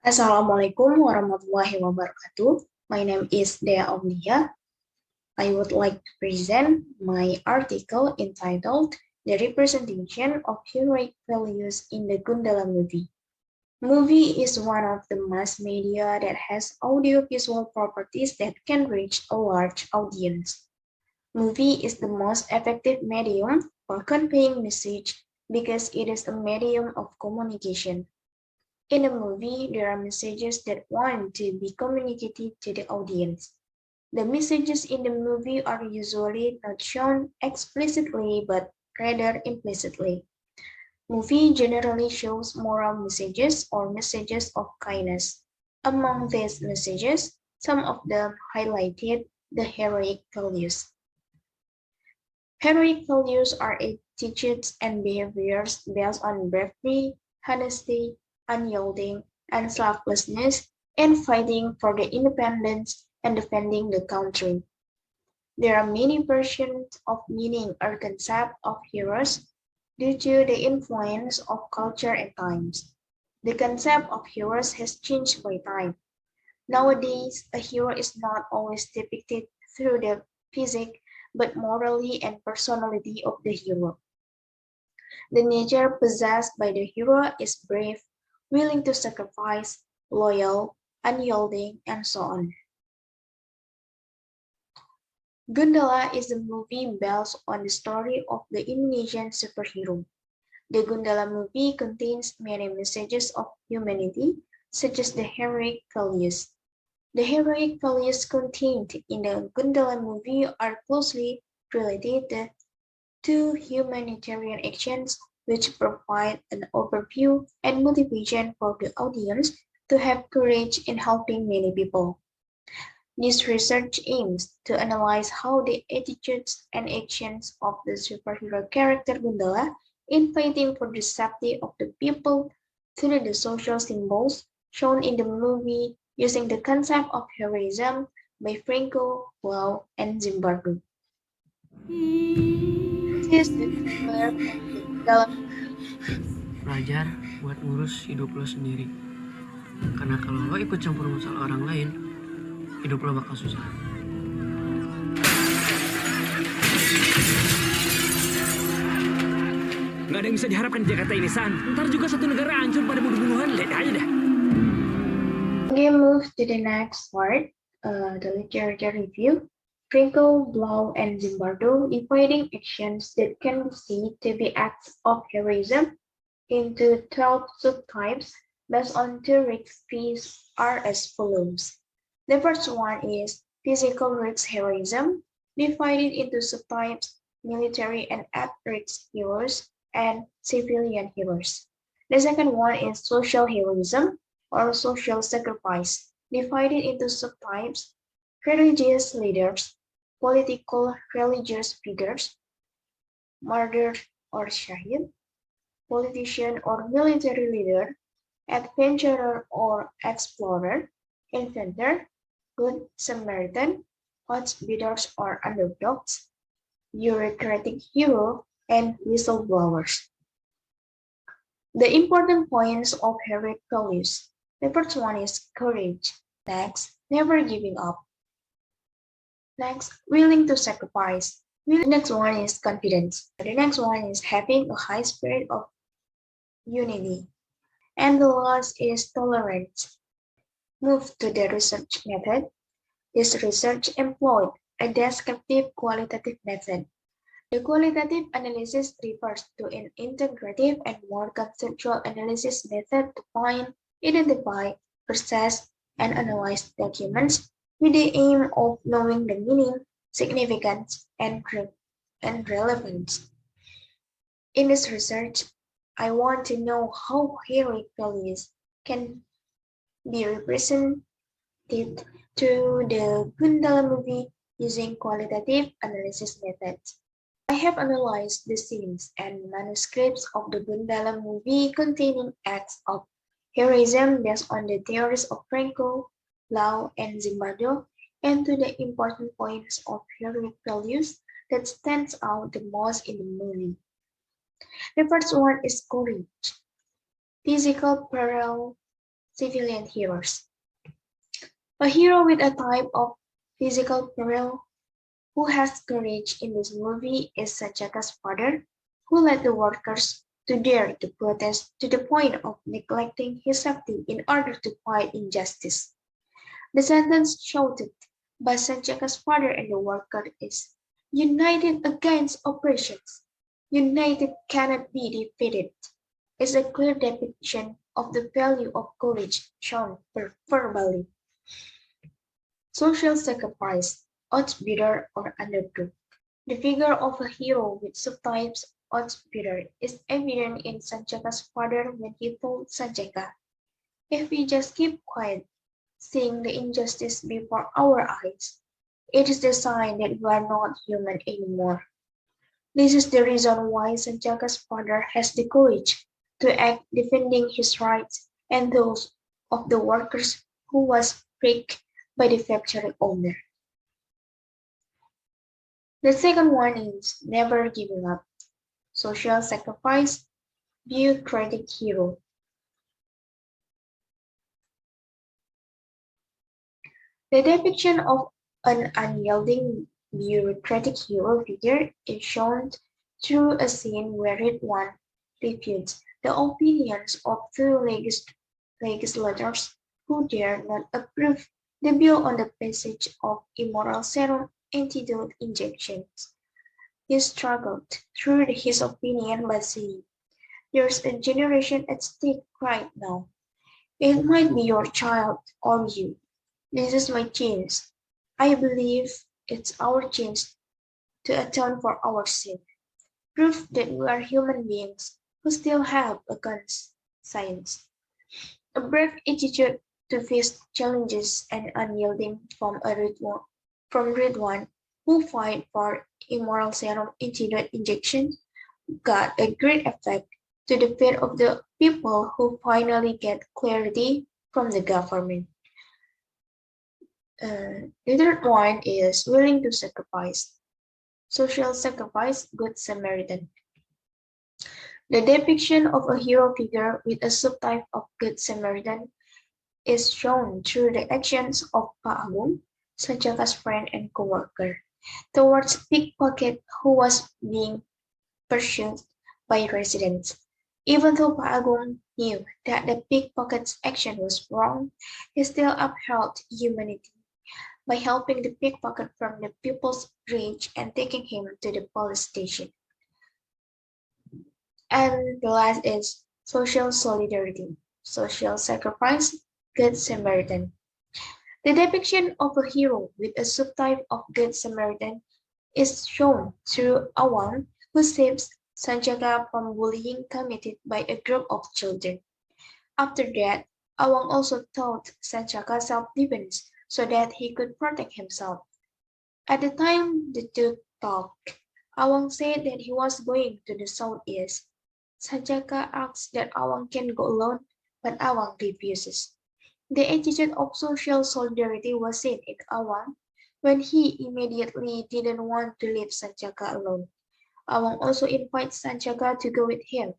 Assalamualaikum warahmatullahi wabarakatuh. My name is Dea Omnia. I would like to present my article entitled The Representation of Heroic Values in the Gundala Movie. Movie is one of the mass media that has audiovisual properties that can reach a large audience. Movie is the most effective medium for conveying message because it is a medium of communication. In a movie, there are messages that want to be communicated to the audience. The messages in the movie are usually not shown explicitly but rather implicitly. Movie generally shows moral messages or messages of kindness. Among these messages, some of them highlighted the heroic values. Heroic values are attitudes and behaviors based on bravery, honesty, unyielding, and selflessness in fighting for the independence and defending the country. There are many versions of meaning or concept of heroes due to the influence of culture and times. The concept of heroes has changed by time. Nowadays, a hero is not always depicted through the physique, but morally and personality of the hero. The nature possessed by the hero is brave, willing to sacrifice, loyal, unyielding, and so on. Gundala is a movie based on the story of the Indonesian superhero. The Gundala movie contains many messages of humanity, such as the heroic values. The heroic values contained in the Gundala movie are closely related to humanitarian actions, which provide an overview and motivation for the audience to have courage in helping many people. This research aims to analyze how the attitudes and actions of the superhero character Gundala in fighting for the safety of the people through the social symbols shown in the movie using the concept of heroism by Franco, Blau, and Zimbardo. This is the trailer of the Gundala movie. Belajar buat ngurus hidup lo sendiri. Karena kalau lo ikut campur masalah orang lain, hidup lo bakal susah. Nggak ada yang bisa diharapkan di Jakarta ini, San. Ntar juga satu negara hancur pada bunuh-bunuhan. Lihat aja dah. We move to the next part, the literature review. Franco, Blau, and Zimbardo dividing actions that can be seen to be acts of heroism into 12 subtypes based on two risk fees are as follows. The first one is physical risk heroism, divided into subtypes military and at-risk heroes and civilian heroes. The second one is social heroism or social sacrifice, divided into subtypes religious leaders, political religious figures, martyr or shahid, politician or military leader, adventurer or explorer, inventor, good Samaritan, hotbidders or underdogs, bureaucratic hero, and whistleblowers. The important points of heroic values. The first one is courage. Next, never giving up. Next, willing to sacrifice. The next one is confidence. The next one is having a high spirit of unity. And the last is tolerance. Move to the research method. This research employed a descriptive qualitative method. The qualitative analysis refers to an integrative and more conceptual analysis method to find, identify, process, and analyze documents with the aim of knowing the meaning, significance, and relevance. In this research, I want to know how heroic values can be represented through the Gundala movie using qualitative analysis methods. I have analyzed the scenes and manuscripts of the Gundala movie containing acts of heroism based on the theories of Franco, Blau, and Zimbardo, and to the important points of heroic values that stands out the most in the movie. The first one is courage. Physical peril, civilian heroes. A hero with a type of physical peril who has courage in this movie is Sanjaka's father, who led the workers to dare to protest to the point of neglecting his safety in order to fight injustice. The sentence shouted by Sanjaka's father and the worker is united against oppressions. United cannot be defeated is a clear depiction of the value of courage shown verbally. Social sacrifice, outsider or underdog. The figure of a hero with subtypes outsider is evident in Sanjaka's father when he told Sanjaka, if we just keep quiet, seeing the injustice before our eyes, it is the sign that we are not human anymore. This is the reason why Sanjaka's father has the courage to act defending his rights and those of the workers who was pricked by the factory owner. The second one is never giving up. Social sacrifice, bureaucratic hero. The depiction of an unyielding bureaucratic hero figure is shown through a scene where Ridwan refutes the opinions of two legislators who dare not approve the bill on the passage of immoral serum antidote injections. He struggled through his opinion by saying, there's a generation at stake right now. It might be your child or you. This is my chance. I believe it's our chance to atone for our sin. Proof that we are human beings who still have a conscience. A brave attitude to face challenges and unyielding from Ridwan who fight for immoral serum antidote injection got a great effect to the fear of the people who finally get clarity from the government. The third one is willing to sacrifice. Social sacrifice, Good Samaritan. The depiction of a hero figure with a subtype of Good Samaritan is shown through the actions of Pak Agung, Sanjaka's friend and co-worker, towards pickpocket who was being pursued by residents. Even though Pak Agung knew that the pickpocket's action was wrong, he still upheld humanity by helping the pickpocket from the people's reach and taking him to the police station. And the last is social solidarity, social sacrifice, Good Samaritan. The depiction of a hero with a subtype of Good Samaritan is shown through Awang, who saves Sanjaka from bullying committed by a group of children. After that, Awang also taught Sanjaka self-defense so that he could protect himself. At the time the two talked, Awang said that he was going to the southeast. Sanjaka asks that Awang can go alone, but Awang refuses. The attitude of social solidarity was seen in Awang when he immediately didn't want to leave Sanjaka alone. Awang also invites Sanjaka to go with him,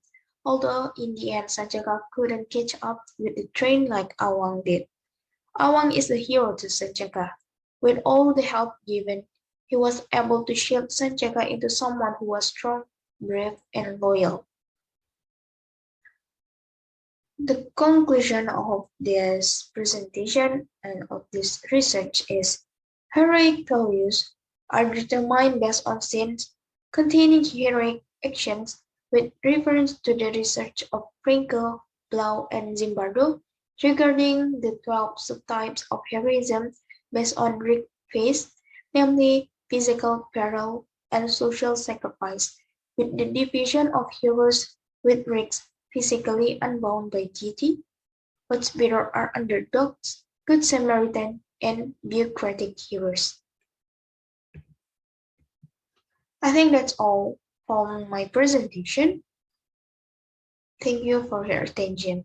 although in the end Sanjaka couldn't catch up with the train like Awang did. Awang is a hero to Sanjaka. With all the help given, he was able to shape Sanjaka into someone who was strong, brave, and loyal. The conclusion of this presentation and of this research is heroic values are determined based on scenes containing heroic actions with reference to the research of Franco, Blau, and Zimbardo regarding the 12 subtypes of heroism based on Rick Face, namely physical peril and social sacrifice, with the division of heroes with risks physically unbound by duty, what's better are underdogs, good Samaritan, and bureaucratic heroes. I think that's all from my presentation. Thank you for your attention.